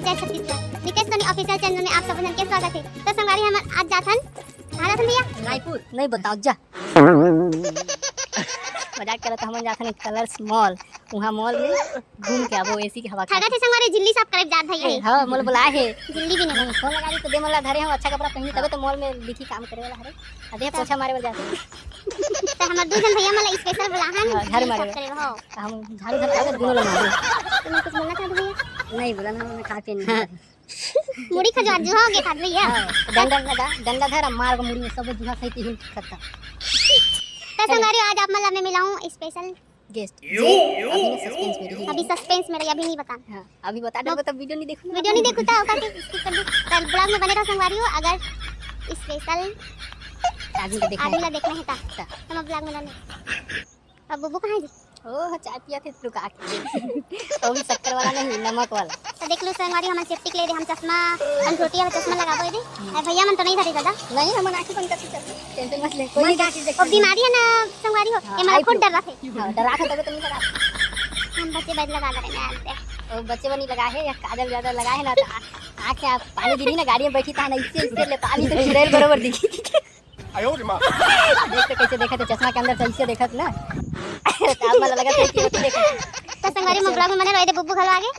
जय Chhattisgarh Nikesh Soni official channel में आप सबन के स्वागत है। तो संगवारी हम आज जाथन कहाँ जाथन भैया? रायपुर नहीं बताओ जा मजाक करत हम जाथन कलर्स मॉल। वहाँ मॉल में घूम के आबो एसी की हवा खा। थका थे संगवारी जिल्ली साफ करे जात भैया। हां मोल बुलाए है जिल्ली भी नहीं फोन लगा दी तो दे मोला धरे हम अच्छा कपड़ा पहनी तबे तो मॉल में दिखी काम करे वाला हरे अधे पोछा मारे वाला जाते तो हमर दू जन भैया मला स्पेशल बुलाहन घर मारे करे हो। हम झाड़ू धर दोनों लोग मारे। तुम कुछ बोलना चाहते भैया? नहीं बोला ना मैं खा के नहीं मुड़ी खजवा जो होगे खात भैया। डंडा धर मार के मुड़ी में सब जुहा सहित ही खत्ता। तो संगवारी आज आप मला मैं मिलाऊं स्पेशल गेस्ट अभी ना सस्पेंस में रही। अभी सस्पेंस में रही, अभी नहीं बता। हां अभी बता दो तब वीडियो नहीं देखूंगा। वीडियो नहीं देखो तो ओके स्किप कर दो। कल ब्लॉग में बने रहो संगवारी हो। अगर स्पेशल आदमी को देखना आदमी ला देखना है ता हम ब्लॉग में लाने। अब बुबू कहाँ है जी? ओह चाय पिया थे लुका के वो भी शक्कर वाला नहीं नमक वाला। तो देख लो संगवारी हम सेफ्टी के लिए हम चश्मा अंधोटी वाला चश्मा लगाबो दे। भैया मन तो नहीं धरे दादा नहीं हम आंखें बंद करके चल टेंशन मत ले कोई नहीं डांट देख। अब बीमारी है ना संगवारी हो ये मार खुद डर रखे। हां डरा के तब तो नहीं डरा। हम बच्चे बैठ लगा रहे हैं आज और बच्चे बनी लगा है या काजल ज्यादा लगा है ना तो आंखें आप पानी गिरी ना गाड़ी में बैठी था ना इससे ले पानी तो चुड़ैल बराबर दिखी। आयो रे मां देख तो कैसे देखा तो चश्मा के अंदर से ऐसे देखत ना अब मला लगा था कि देखा। तो संगवारी में ब्लॉग में बने रहे बुब्बू घलो आगे।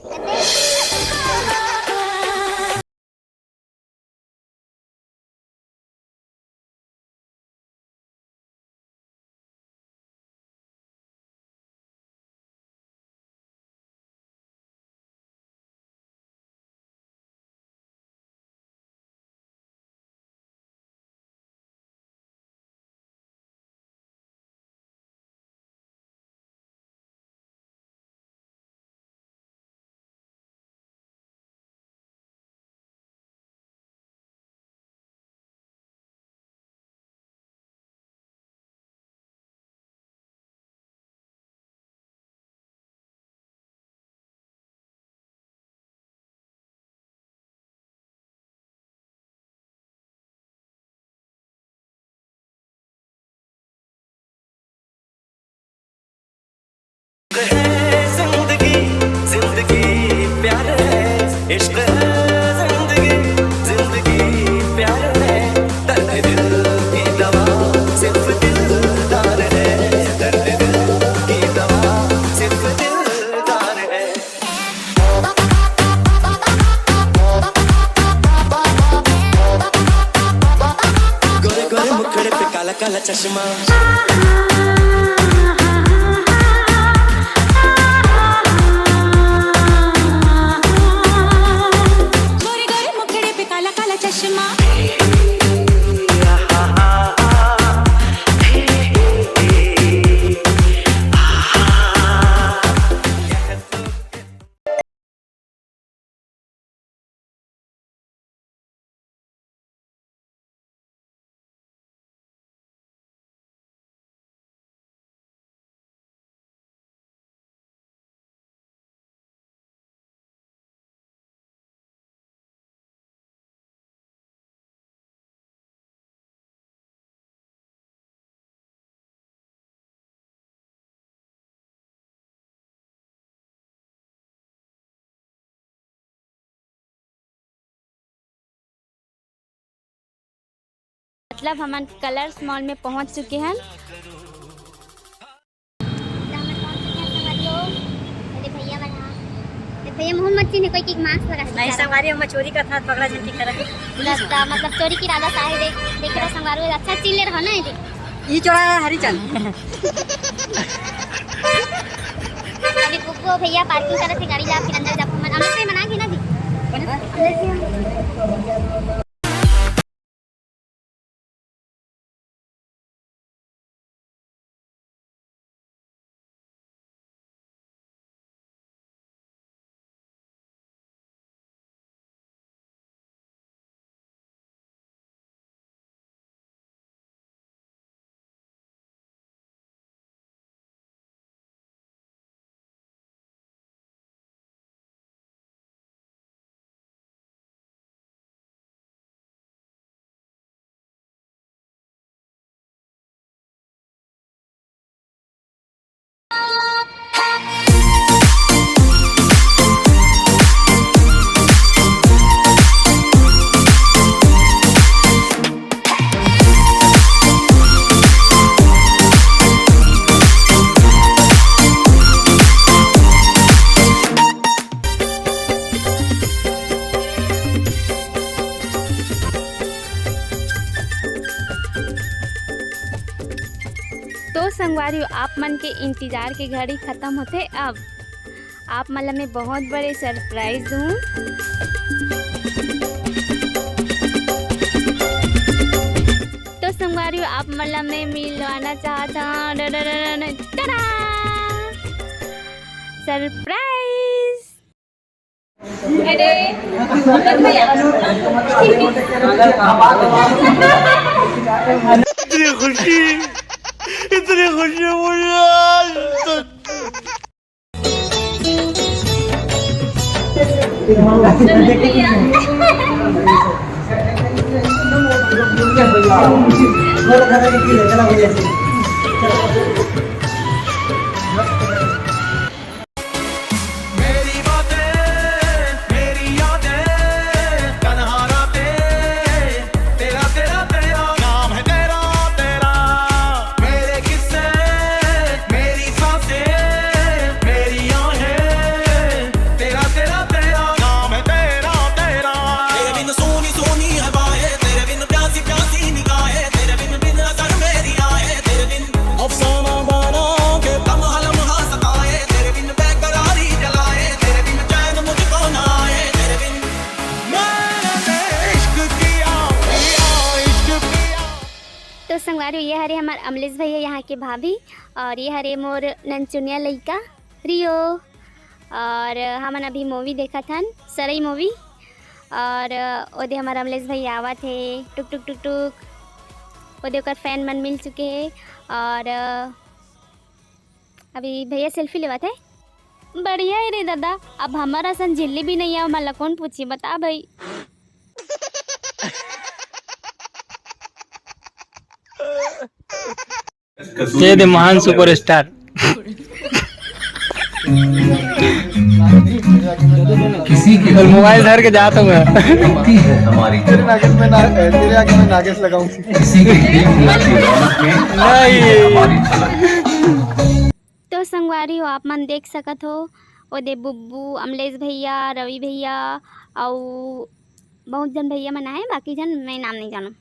जिंदगी जिंदगी प्यार है इश्क है जिंदगी जिंदगी प्यार है दर्द दिल की दवा सिर्फ दिलदार है दर्द दिल की दवा सिर्फ दिलदार है। गोरे गोरे मुखड़े पे काला काला चश्मा चश्मा मतलब हम कलर्स मॉल में पहुंच चुके हैं। भैया मोहन मच्छी ने कोई की मास्क लगा नहीं संगवारी हम चोरी का था पकड़ा जन की करा रास्ता मतलब चोरी की इरादा साहे देख रहा संगवारी अच्छा चिल्ले रहो ना ये ई चोरा हरिचंद अभी बुब्बू भैया पार्किंग करे थे गाड़ी ला फिर अंदर जा हम से मना की ना दी। संगवारी आप मन के इंतजार के घड़ी खत्म होते अब आप मतलब मैं बहुत बड़े सरप्राइज दूँ। तो संगवारी आप मतलब मैं मिलवाना चाहता हूँ सरप्राइज। इतनी खुशी मुझे आज मेरी बातें मेरी यादें तन्हा रातें तेरा तेरा तेरा नाम है तेरा तेरा मेरे किस्से मेरी सांसें मेरी आहें तेरा तेरा तेरा नाम है तेरा तेरा तेरे बिन सोनी सोनी हवाएं तेरे बिन प्यासी प्यासी निगाहें तेरे बिन असर मेरी आए तेरे बिन अफसाना बना के लम्हा लम्हा सताए तेरे बिन बेकरारी जलाए तेरे बिन चैन मुझको ना आए तेरे बिन मैंने इश्क किया इश्क किया। तो संगवारी ये हरे हमारे अमलेश भैया यहाँ के भाभी और ये हरे मोर ननचुनिया लइका रियो और हमन अभी मूवी देखा था सरई मूवी और ओदे हमारे अमलेश भैया आवा थे टुक टुक टुक टुक ओदे ओकर फैन मन मिल चुके हैं और अभी भैया सेल्फी लेवा थे बढ़िया है रे दादा। अब हमारा सन झिल्ली भी नहीं है मतलब कौन पूछी बता भाई। ये दे महान सुपरस्टार किसी की और मोबाइल धर के जाता हूँ मैं। गलती है हमारी तेरे आगे मैं नागेश लगाऊंगी। किसी के दिल की रौनक में हमारी झलक। तो संगवारी हो आप मन देख सकत हो ओदे बुब्बू अमलेश भैया रवि भैया और बहुत जन भैया मन आए बाकी जन मैं नाम नहीं जानूँ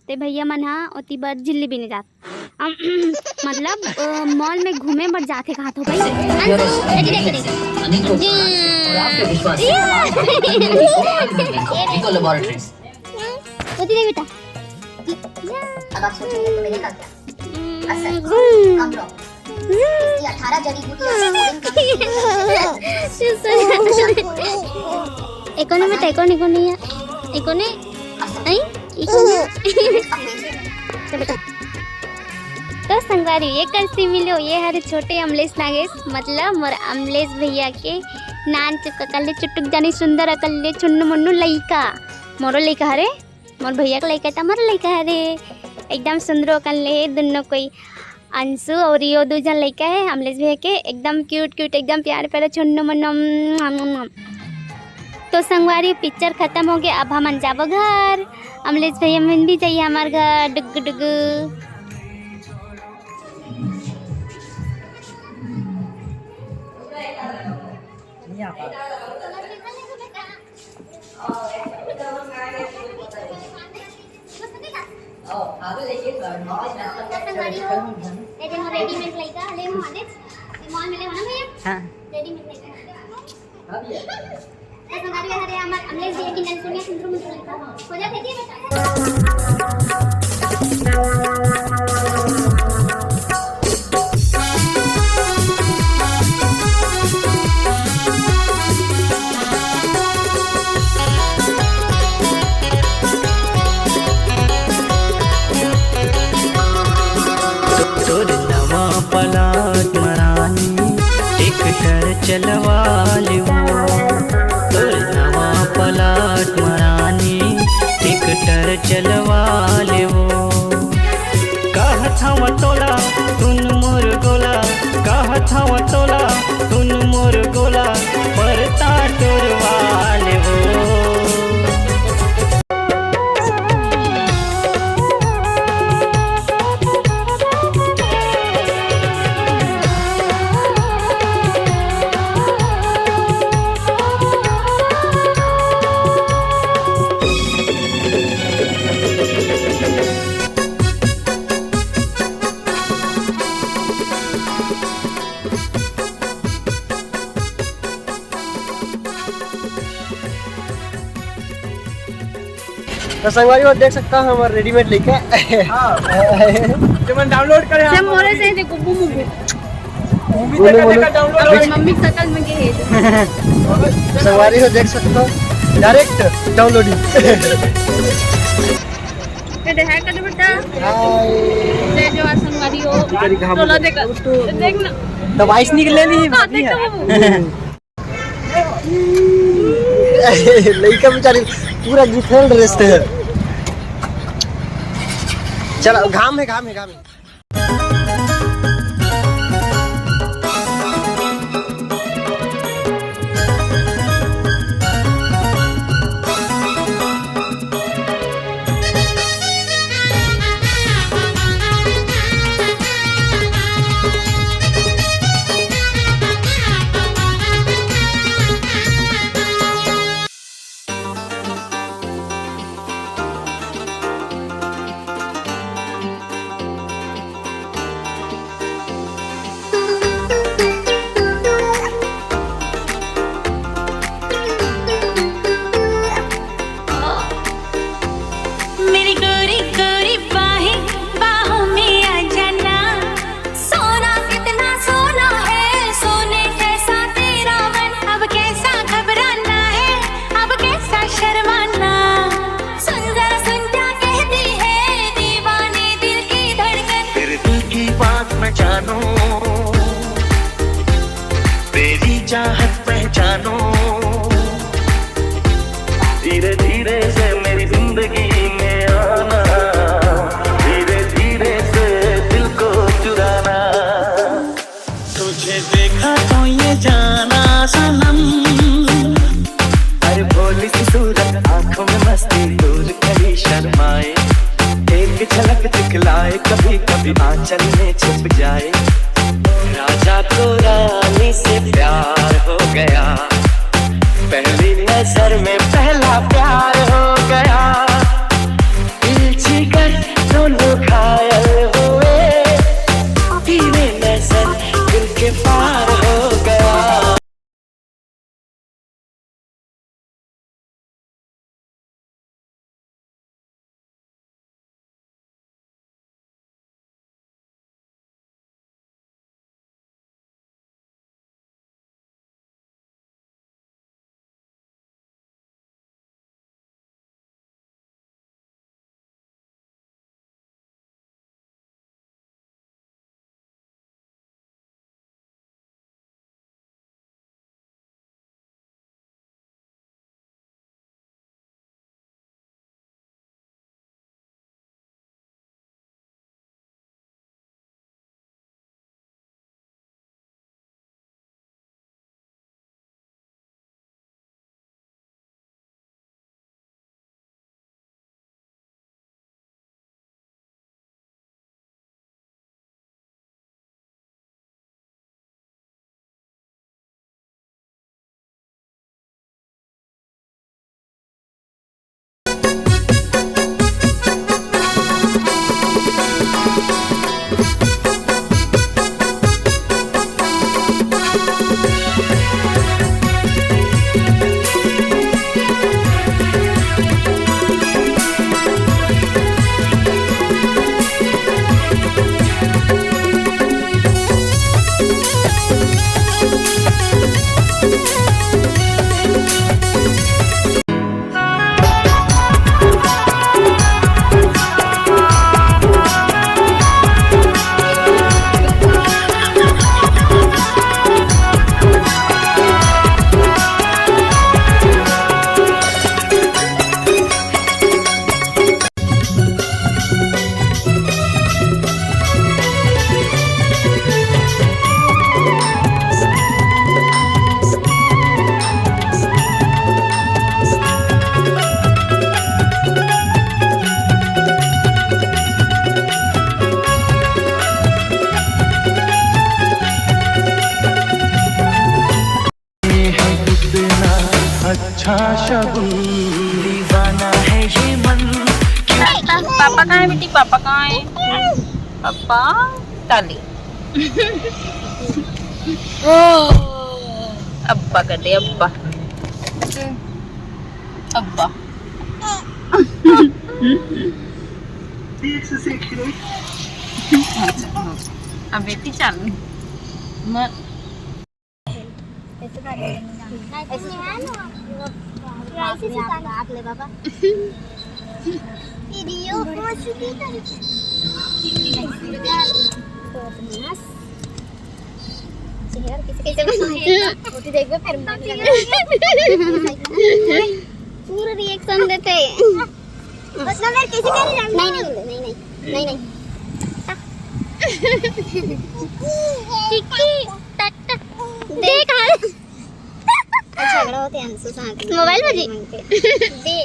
ते भैया मन हाँ ओती बर झिल्ली भी नहीं जात मतलब मॉल में घूमे बर जाते कहाँ तो भाई होती नहीं बेटा अब आप सोचेंगे तो मैंने कहा क्या असल कम लो ये 18 जड़ी एकोने में एकोने एकोने नहीं तो संगवारी ये कैसे मिलो ये हरे छोटे अमलेश नागेश मतलब मोर अमलेश भैया के नान चुकले चुटुक जानी सुंदर अकले चुन्नु मुन्नु लइका मोरो लइका हरे मोर भैया का लइका था मोर लइका हरे एकदम सुंदर अकले दोनों कोई अंशु और यो दो जन लइका है अमलेश भैया के एकदम क्यूट क्यूट एकदम प्यारे प्यारे चुन्नु मुन्नु। तो संगवारी पिक्चर खत्म हो गया अब हम जाबो घर अमलेश भैया मन भी चाहिए हमारे घर डुग डुग। रेडीमेड लइका ले हो आदेश मॉल में ले हो ना भैया हां रेडीमेड लइका तो संगारी हरे हमार अमलेश भैया की ननसुनिया सुंदर मुंदर लइका हो जा भेजिए बेटा। पलाट मरानी टिकटर चलवा लियो तोर नवा पलाट मरानी टिकटर चलवा लियो कहत हव तोला तुन मोर गोला कहत हव तोला तुन मोर गोला परता तोरवा लियो। तो संगवारी वो देख सकता हूँ हमारे रेडीमेड लेके डाउनलोड करे सब मोरे से देखो बुबू मम्मी सकल में के है संगवारी को देख सकता हूँ डायरेक्ट डाउनलोडिंग ये है कर बेटा ले जो संगवारी हो टोला देख ना तो वाइस निकले नहीं लड़का बेचारी पूरा डिफरेंट ड्रेस है। चलो घाम है मेरी गोरी गोरी बाहें बाहों में आ जाना सोना कितना सोना है सोने जैसा तेरा मन अब कैसा घबराना है अब कैसा शर्माना सुन जरा सुन क्या कहती है दीवाने दिल की धड़कन तेरे दिल की बात मैं जानूं तेरी चाहत पहचानूं धीरे धीरे से मेरी जिंदगी में आना धीरे धीरे से दिल को चुराना तुझे देखा तो ये जाना सनम हर भोली सी सूरत आंखों में मस्ती दूर कहीं शर्माए एक झलक दिखलाए कभी कभी आंचल में छुप जाए राजा को रानी से प्यार हो गया पहली नजर में पहला प्यार हो गया दिल जिगर दोनों घायल हुए तेरे नजर दिल के पार हो गया अच्छा शगुन दीवाना है ये मन पापा कहाँ है बेटी पापा कहाँ है पापा ताली अब्बा कर दे अब्बा अब्बा अब बेटी चालू मत पूरा रिएक्शन देते बस ना किसी का नहीं नहीं नहीं नहीं नहीं नहीं टिक्की टट देख झगड़ा होते हैं अंशु साथ मोबाइल बजी दे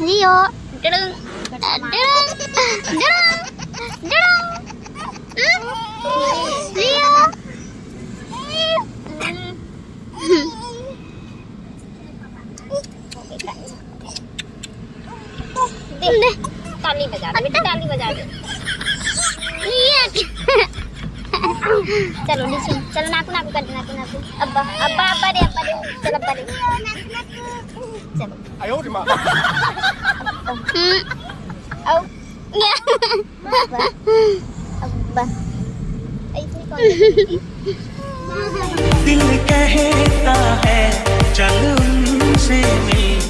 लियो लियो ताली बजा दे बेटा ताली बजा दे चलो नीचे चलो नाकू नाकू कर नाकू नाकू अब्बा अब्बा अब्बा रे चल अब्बा रे चलो आयो रे मां आओ अब्बा ऐसे कौन दिल कहता है चल उनसे मिल